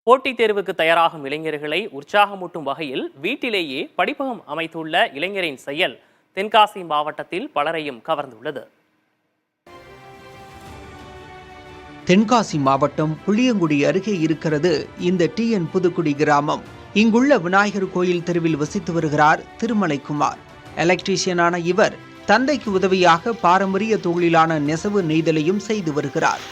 போட்டித் தேர்வுக்கு தயாராகும் இளைஞர்களை உற்சாகமூட்டும் வகையில் வீட்டிலேயே படிப்பகம் அமைத்துள்ள இளைஞரின் செயல் தென்காசி மாவட்டத்தில் பலரையும் கவர்ந்துள்ளது. தென்காசி மாவட்டம் புளியங்குடி அருகே இருக்கிறது இந்த TN புதுக்குடி கிராமம். இங்குள்ள விநாயகர் கோயில் தெருவில் வசித்து வருகிறார் திருமலைக்குமார். எலக்ட்ரீஷியனான இவர் தந்தைக்கு உதவியாக பாரம்பரிய தொழிலான நெசவு நெய்தலையும் செய்து வருகிறார்.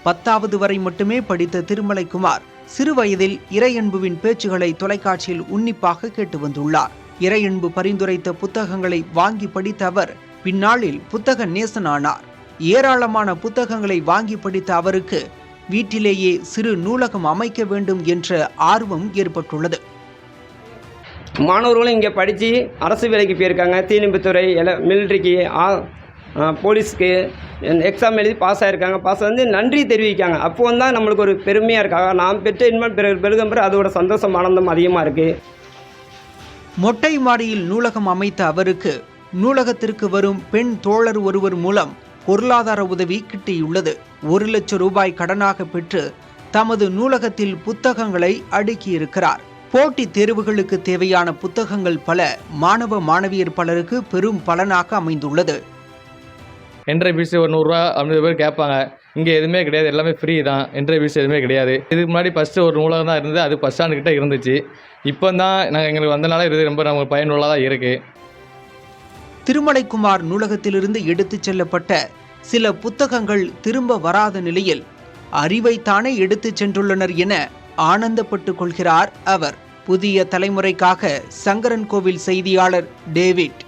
பத்தாவது வரை மட்டுமே படித்த திருமலைக்குமார் சிறு வயதில் இறையன்புவின் பேச்சுகளை தொலைக்காட்சியில் உன்னிப்பாக கேட்டு வந்துள்ளார். இறையன்பு பரிந்துரைத்த புத்தகங்களை வாங்கி படித்த அவர் பின்னாளில் புத்தக நேசனானார். ஏராளமான புத்தகங்களை வாங்கி படித்த அவருக்கு வீட்டிலேயே சிறு நூலகம் அமைக்க வேண்டும் என்ற ஆர்வம் ஏற்பட்டுள்ளது. மாணவர்களும் இங்கே படித்து அரசு வேலைக்கு போயிருக்காங்க. தீயணைப்புத்துறை, மிலிட்ரிக்கு, போலீஸ்க்கு எக்ஸாம் எழுதி பாஸ் ஆகிருக்காங்க. பாஸ் வந்து நன்றி தெரிவிக்காங்க. அப்போ தான் நம்மளுக்கு ஒரு பெருமையாக இருக்காங்க. நாம் பெற்ற இன்மன் பெருகம்பெற அதோட சந்தோஷம் ஆனந்தம் அதிகமாக இருக்குது. மொட்டை மாடியில் நூலகம் அமைத்த அவருக்கு நூலகத்திற்கு வரும் பெண் தோழர் ஒருவர் மூலம் பொருளாதார உதவி கிட்டியுள்ளது. 1 லட்சம் ரூபாய் கடனாக பெற்று தமது நூலகத்தில் புத்தகங்களை அடுக்கியிருக்கிறார். போட்டித் தேர்வுகளுக்கு தேவையான புத்தகங்கள் பல மாணவ மாணவியர் பலருக்கு பெரும் பலனாக அமைந்துள்ளது. என்ட்ரி ஃபீஸ் ஒரு 100 ரூபா 50 பேர் கேட்பாங்க. இங்கே எதுவுமே கிடையாது, எல்லாமே ஃப்ரீ தான். என்ட்ரி ஃபீஸ் எதுவுமே கிடையாது. இதுக்கு முன்னாடி ஃபஸ்ட்டு ஒரு நூலகம் தான் இருந்தது, அது பஸ் ஸ்டாண்டு கிட்ட இருந்துச்சு. இப்போ தான் நாங்கள் எங்களுக்கு வந்தனால இது ரொம்ப நமக்கு பயனுள்ளதாக தான் இருக்குது. திருமலைக்குமார் நூலகத்திலிருந்து எடுத்துச் செல்லப்பட்ட சில புத்தகங்கள் திரும்ப வராத நிலையில் அறிவைத்தானே எடுத்துச் சென்றுள்ளனர் என ஆனந்தப்பட்டுக் கொள்கிறார் அவர். புதிய தலைமுறைக்காக சங்கரன் கோவில் செய்தியாளர் டேவிட்.